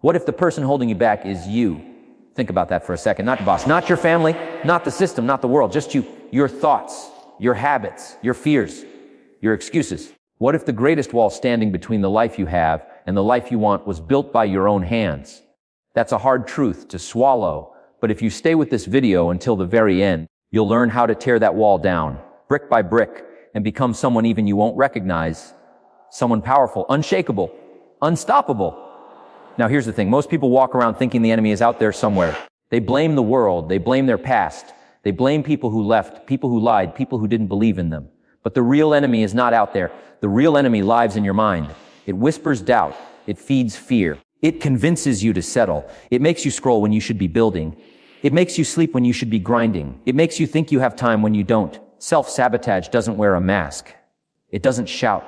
What if the person holding you back is you? Think about that for a second. Not your boss, not your family, not the system, not the world, just you. Your thoughts, your habits, your fears, your excuses. What if the greatest wall standing between the life you have and the life you want was built by your own hands? That's a hard truth to swallow, but if you stay with this video until the very end, you'll learn how to tear that wall down, brick by brick, and become someone even you won't recognize. Someone powerful, unshakable, unstoppable. Now here's the thing, most people walk around thinking the enemy is out there somewhere. They blame the world, they blame their past, they blame people who left, people who lied, people who didn't believe in them. But the real enemy is not out there. The real enemy lives in your mind. It whispers doubt, it feeds fear, it convinces you to settle, it makes you scroll when you should be building, it makes you sleep when you should be grinding, it makes you think you have time when you don't. Self-sabotage doesn't wear a mask. It doesn't shout,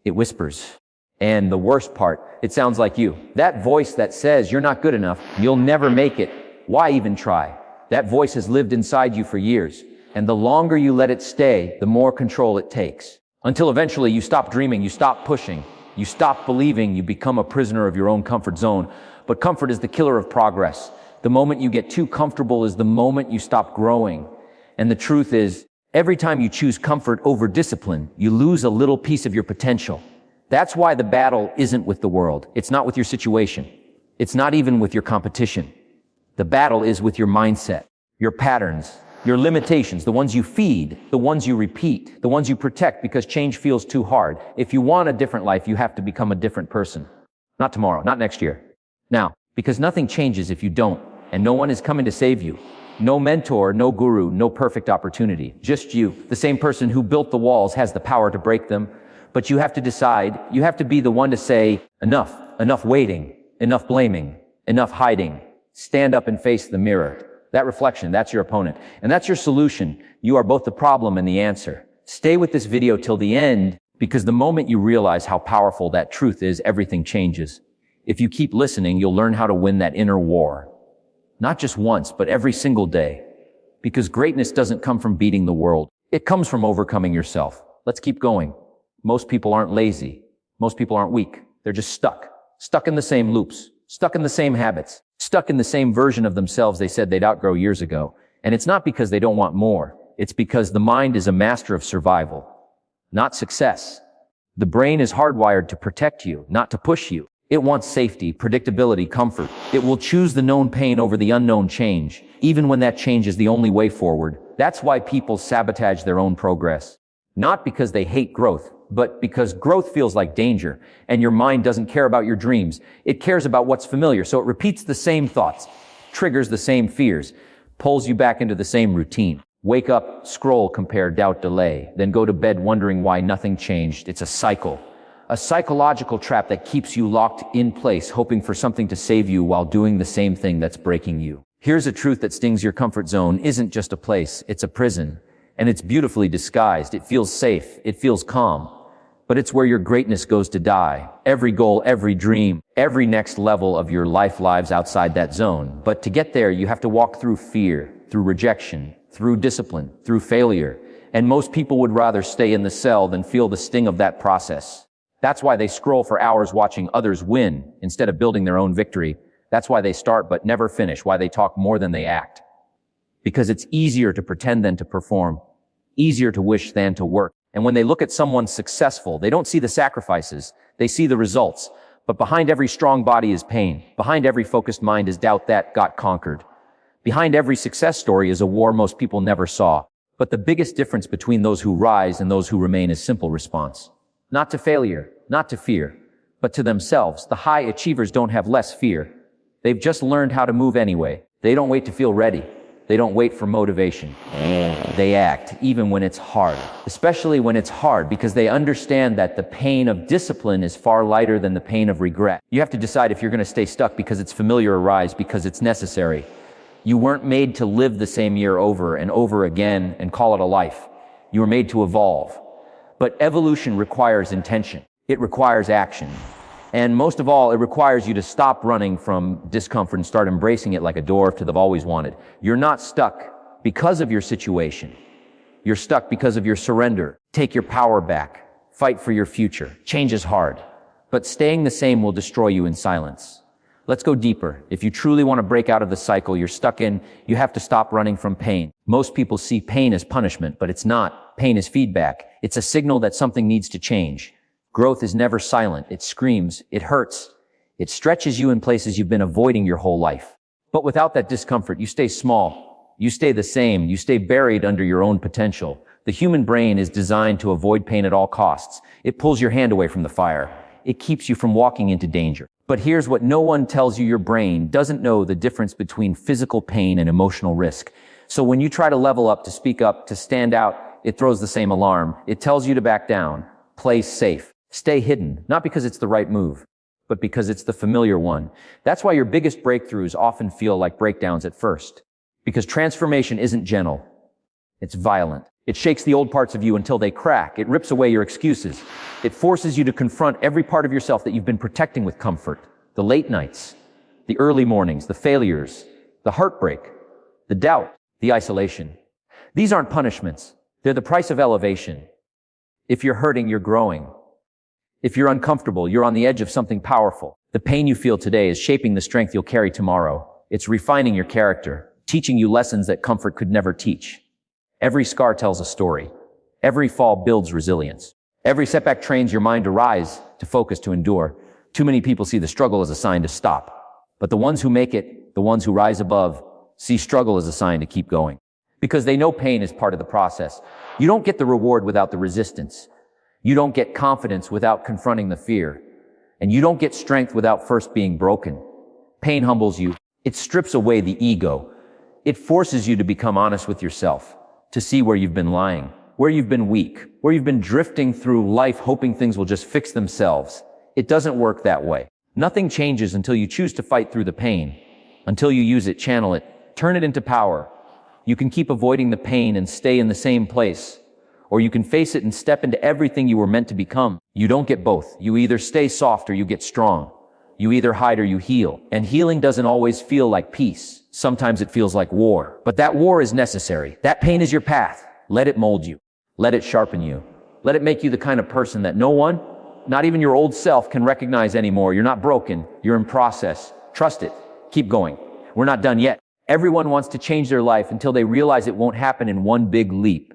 it whispers. And the worst part, it sounds like you. That voice that says you're not good enough, you'll never make it, why even try? That voice has lived inside you for years, and the longer you let it stay, the more control it takes. Until eventually you stop dreaming, you stop pushing, you stop believing, you become a prisoner of your own comfort zone. But comfort is the killer of progress. The moment you get too comfortable is the moment you stop growing. And the truth is, every time you choose comfort over discipline, you lose a little piece of your potential. That's why the battle isn't with the world. It's not with your situation. It's not even with your competition. The battle is with your mindset, your patterns, your limitations, the ones you feed, the ones you repeat, the ones you protect because change feels too hard. If you want a different life, you have to become a different person. Not tomorrow, not next year. Now, because nothing changes if you don't, and no one is coming to save you. No mentor, no guru, no perfect opportunity. Just you. The same person who built the walls has the power to break them. But you have to decide, you have to be the one to say, enough waiting, enough blaming, enough hiding. Stand up and face the mirror. That reflection, that's your opponent. And that's your solution. You are both the problem and the answer. Stay with this video till the end, because the moment you realize how powerful that truth is, everything changes. If you keep listening, you'll learn how to win that inner war. Not just once, but every single day. Because greatness doesn't come from beating the world. It comes from overcoming yourself. Let's keep going. Most people aren't lazy. Most people aren't weak. They're just stuck in the same loops, stuck in the same habits, stuck in the same version of themselves they said they'd outgrow years ago. And it's not because they don't want more. It's because the mind is a master of survival, not success. The brain is hardwired to protect you, not to push you. It wants safety, predictability, comfort. It will choose the known pain over the unknown change, even when that change is the only way forward. That's why people sabotage their own progress. Not because they hate growth, but because growth feels like danger, and your mind doesn't care about your dreams. It cares about what's familiar, so it repeats the same thoughts, triggers the same fears, pulls you back into the same routine. Wake up, scroll, compare, doubt, delay, then go to bed wondering why nothing changed. It's a cycle. A psychological trap that keeps you locked in place, hoping for something to save you while doing the same thing that's breaking you. Here's a truth that stings your comfort zone isn't just a place, it's a prison. And it's beautifully disguised. It feels safe. It feels calm. But it's where your greatness goes to die. Every goal, every dream, every next level of your life lives outside that zone. But to get there, you have to walk through fear, through rejection, through discipline, through failure. And most people would rather stay in the cell than feel the sting of that process. That's why they scroll for hours watching others win instead of building their own victory. That's why they start but never finish, why they talk more than they act. Because it's easier to pretend than to perform, easier to wish than to work. And when they look at someone successful, they don't see the sacrifices, they see the results. But behind every strong body is pain. Behind every focused mind is doubt that got conquered. Behind every success story is a war most people never saw. But the biggest difference between those who rise and those who remain is simple response. Not to failure, not to fear, but to themselves. The high achievers don't have less fear. They've just learned how to move anyway. They don't wait to feel ready. They don't wait for motivation. They act, even when it's hard. Especially when it's hard, because they understand that the pain of discipline is far lighter than the pain of regret. You have to decide if you're going to stay stuck because it's familiar or rise because it's necessary. You weren't made to live the same year over and over again and call it a life. You were made to evolve. But evolution requires intention. It requires action. And most of all, it requires you to stop running from discomfort and start embracing it like a dwarf to the always wanted. You're not stuck because of your situation. You're stuck because of your surrender. Take your power back. Fight for your future. Change is hard. But staying the same will destroy you in silence. Let's go deeper. If you truly want to break out of the cycle you're stuck in, you have to stop running from pain. Most people see pain as punishment, but it's not. Pain is feedback. It's a signal that something needs to change. Growth is never silent. It screams. It hurts. It stretches you in places you've been avoiding your whole life. But without that discomfort, you stay small. You stay the same. You stay buried under your own potential. The human brain is designed to avoid pain at all costs. It pulls your hand away from the fire. It keeps you from walking into danger. But here's what no one tells you: your brain doesn't know the difference between physical pain and emotional risk. So when you try to level up, to speak up, to stand out, it throws the same alarm. It tells you to back down, play safe, stay hidden, not because it's the right move, but because it's the familiar one. That's why your biggest breakthroughs often feel like breakdowns at first. Because transformation isn't gentle. It's violent. It shakes the old parts of you until they crack. It rips away your excuses. It forces you to confront every part of yourself that you've been protecting with comfort. The late nights, the early mornings, the failures, the heartbreak, the doubt, the isolation. These aren't punishments. They're the price of elevation. If you're hurting, you're growing. If you're uncomfortable, you're on the edge of something powerful. The pain you feel today is shaping the strength you'll carry tomorrow. It's refining your character, teaching you lessons that comfort could never teach. Every scar tells a story. Every fall builds resilience. Every setback trains your mind to rise, to focus, to endure. Too many people see the struggle as a sign to stop. But the ones who make it, the ones who rise above, see struggle as a sign to keep going. Because they know pain is part of the process. You don't get the reward without the resistance. You don't get confidence without confronting the fear. And you don't get strength without first being broken. Pain humbles you. It strips away the ego. It forces you to become honest with yourself, to see where you've been lying, where you've been weak, where you've been drifting through life hoping things will just fix themselves. It doesn't work that way. Nothing changes until you choose to fight through the pain, until you use it, channel it, turn it into power. You can keep avoiding the pain and stay in the same place, or you can face it and step into everything you were meant to become. You don't get both. You either stay soft or you get strong. You either hide or you heal. And healing doesn't always feel like peace. Sometimes it feels like war. But that war is necessary. That pain is your path. Let it mold you. Let it sharpen you. Let it make you the kind of person that no one, not even your old self, can recognize anymore. You're not broken. You're in process. Trust it. Keep going. We're not done yet. Everyone wants to change their life until they realize it won't happen in one big leap.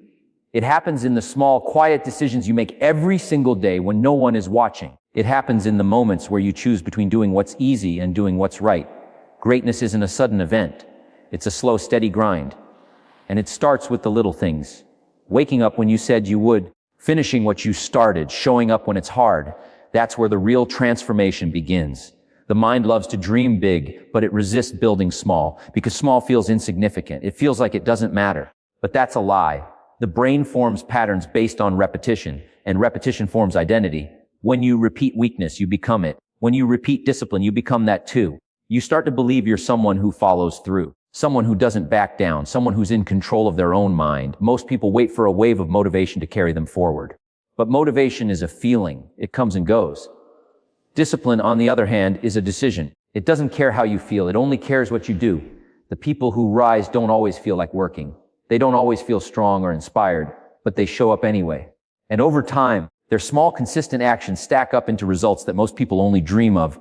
It happens in the small, quiet decisions you make every single day when no one is watching. It happens in the moments where you choose between doing what's easy and doing what's right. Greatness isn't a sudden event. It's a slow, steady grind. And it starts with the little things. Waking up when you said you would, finishing what you started, showing up when it's hard. That's where the real transformation begins. The mind loves to dream big, but it resists building small, because small feels insignificant. It feels like it doesn't matter. But that's a lie. The brain forms patterns based on repetition, and repetition forms identity. When you repeat weakness, you become it. When you repeat discipline, you become that too. You start to believe you're someone who follows through, someone who doesn't back down, someone who's in control of their own mind. Most people wait for a wave of motivation to carry them forward. But motivation is a feeling. It comes and goes. Discipline, on the other hand, is a decision. It doesn't care how you feel. It only cares what you do. The people who rise don't always feel like working. They don't always feel strong or inspired, but they show up anyway. And over time, their small, consistent actions stack up into results that most people only dream of.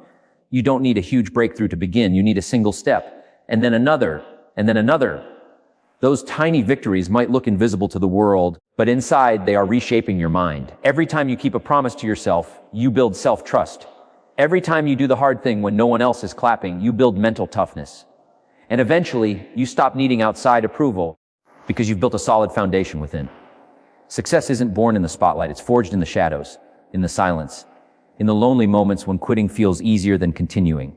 You don't need a huge breakthrough to begin. You need a single step, and then another, and then another. Those tiny victories might look invisible to the world, but inside they are reshaping your mind. Every time you keep a promise to yourself, you build self-trust. Every time you do the hard thing when no one else is clapping, you build mental toughness. And eventually, you stop needing outside approval because you've built a solid foundation within. Success isn't born in the spotlight. It's forged in the shadows, in the silence, in the lonely moments when quitting feels easier than continuing.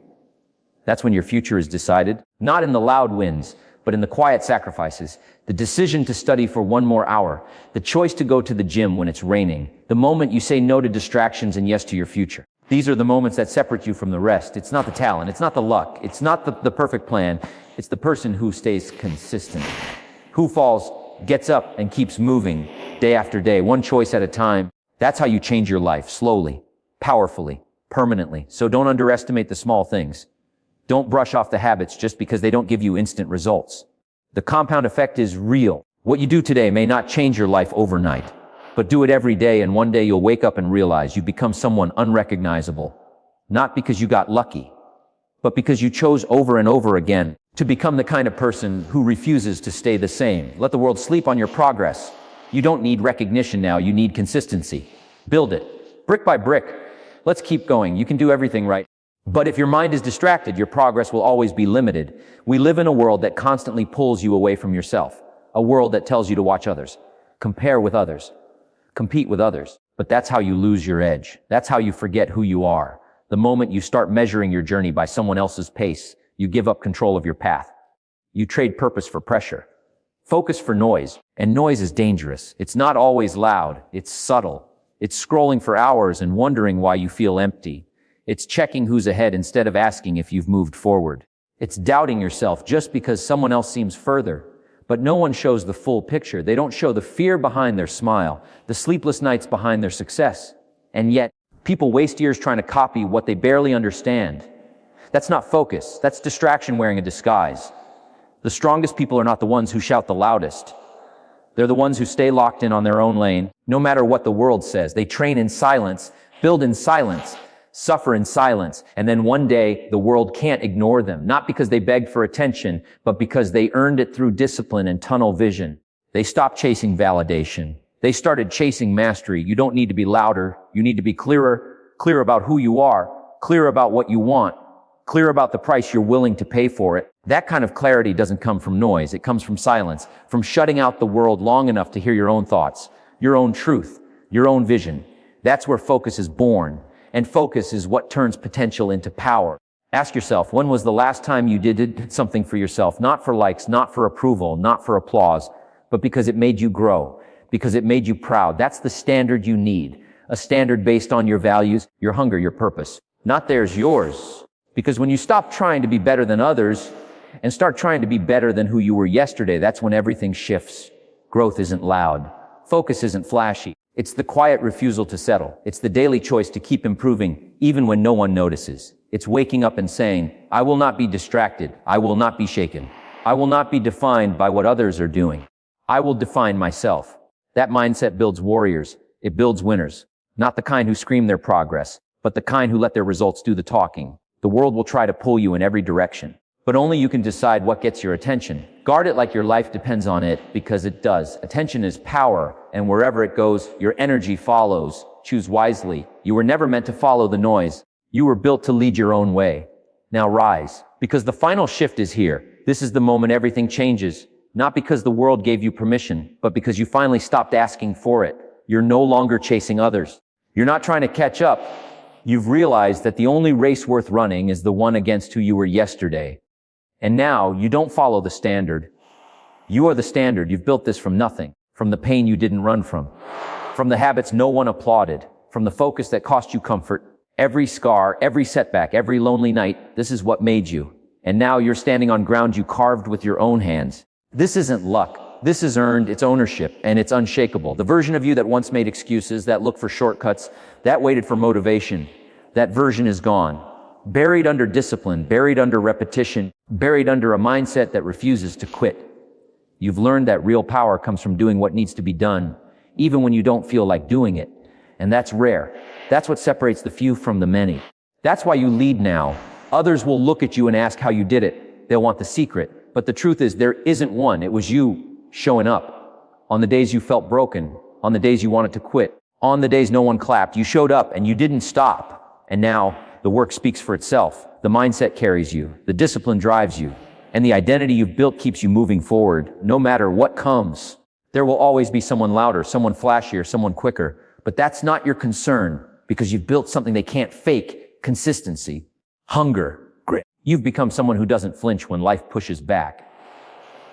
That's when your future is decided, not in the loud wins, but in the quiet sacrifices. The decision to study for one more hour, the choice to go to the gym when it's raining, the moment you say no to distractions and yes to your future. These are the moments that separate you from the rest. It's not the talent, it's not the luck, it's not the perfect plan. It's the person who stays consistent, who falls, gets up, and keeps moving day after day, one choice at a time. That's how you change your life, slowly, powerfully, permanently. So don't underestimate the small things. Don't brush off the habits just because they don't give you instant results. The compound effect is real. What you do today may not change your life overnight, but do it every day, and one day you'll wake up and realize you become someone unrecognizable. Not because you got lucky, but because you chose over and over again to become the kind of person who refuses to stay the same. Let the world sleep on your progress. You don't need recognition now, you need consistency. Build it, brick by brick. Let's keep going. You can do everything right. But if your mind is distracted, your progress will always be limited. We live in a world that constantly pulls you away from yourself. A world that tells you to watch others, compare with others, compete with others. But that's how you lose your edge. That's how you forget who you are. The moment you start measuring your journey by someone else's pace, you give up control of your path. You trade purpose for pressure, focus for noise. And noise is dangerous. It's not always loud. It's subtle. It's scrolling for hours and wondering why you feel empty. It's checking who's ahead instead of asking if you've moved forward. It's doubting yourself just because someone else seems further. But no one shows the full picture. They don't show the fear behind their smile, the sleepless nights behind their success. And yet, people waste years trying to copy what they barely understand. That's not focus. That's distraction wearing a disguise. The strongest people are not the ones who shout the loudest. They're the ones who stay locked in on their own lane, no matter what the world says. They train in silence, build in silence, suffer in silence, and then one day the world can't ignore them, not because they begged for attention, but because they earned it through discipline and tunnel vision. They stopped chasing validation. They started chasing mastery. You don't need to be louder. You need to be clearer, clear about who you are, clear about what you want, clear about the price you're willing to pay for it. That kind of clarity doesn't come from noise. It comes from silence, from shutting out the world long enough to hear your own thoughts, your own truth, your own vision. That's where focus is born. And focus is what turns potential into power. Ask yourself, when was the last time you did something for yourself? Not for likes, not for approval, not for applause, but because it made you grow, because it made you proud. That's the standard you need. A standard based on your values, your hunger, your purpose. Not theirs, yours. Because when you stop trying to be better than others and start trying to be better than who you were yesterday, that's when everything shifts. Growth isn't loud. Focus isn't flashy. It's the quiet refusal to settle. It's the daily choice to keep improving, even when no one notices. It's waking up and saying, I will not be distracted. I will not be shaken. I will not be defined by what others are doing. I will define myself. That mindset builds warriors. It builds winners. Not the kind who scream their progress, but the kind who let their results do the talking. The world will try to pull you in every direction, but only you can decide what gets your attention. Guard it like your life depends on it, because it does. Attention is power, and wherever it goes, your energy follows. Choose wisely. You were never meant to follow the noise. You were built to lead your own way. Now rise, because the final shift is here. This is the moment everything changes. Not because the world gave you permission, but because you finally stopped asking for it. You're no longer chasing others. You're not trying to catch up. You've realized that the only race worth running is the one against who you were yesterday. And now you don't follow the standard. You are the standard. You've built this from nothing, from the pain you didn't run from the habits no one applauded, from the focus that cost you comfort. Every scar, every setback, every lonely night, this is what made you. And now you're standing on ground you carved with your own hands. This isn't luck. This is earned, it's ownership, and it's unshakable. The version of you that once made excuses, that looked for shortcuts, that waited for motivation, that version is gone. Buried under discipline, buried under repetition, buried under a mindset that refuses to quit. You've learned that real power comes from doing what needs to be done, even when you don't feel like doing it. And that's rare. That's what separates the few from the many. That's why you lead now. Others will look at you and ask how you did it. They'll want the secret. But the truth is, there isn't one. It was you showing up. On the days you felt broken, on the days you wanted to quit, on the days no one clapped, you showed up and you didn't stop. And now the work speaks for itself. The mindset carries you. The discipline drives you. And the identity you've built keeps you moving forward, no matter what comes. There will always be someone louder, someone flashier, someone quicker. But that's not your concern, because you've built something they can't fake: consistency, hunger, grit. You've become someone who doesn't flinch when life pushes back.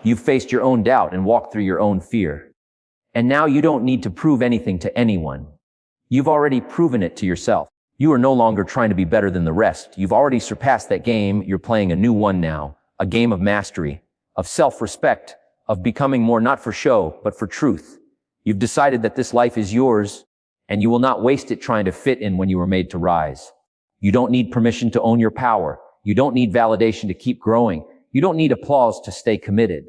You've faced your own doubt and walked through your own fear. And now you don't need to prove anything to anyone. You've already proven it to yourself. You are no longer trying to be better than the rest. You've already surpassed that game. You're playing a new one now, a game of mastery, of self-respect, of becoming more not for show, but for truth. You've decided that this life is yours, and you will not waste it trying to fit in when you were made to rise. You don't need permission to own your power. You don't need validation to keep growing. You don't need applause to stay committed.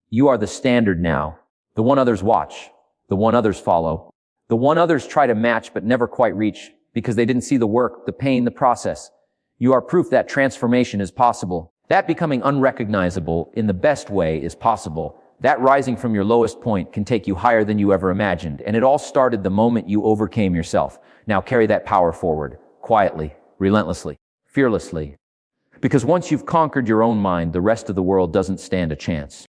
You are the standard now, the one others watch, the one others follow, the one others try to match but never quite reach because they didn't see the work, the pain, the process. You are proof that transformation is possible. That becoming unrecognizable in the best way is possible. That rising from your lowest point can take you higher than you ever imagined. And it all started the moment you overcame yourself. Now carry that power forward, quietly, relentlessly, fearlessly. Because once you've conquered your own mind, the rest of the world doesn't stand a chance.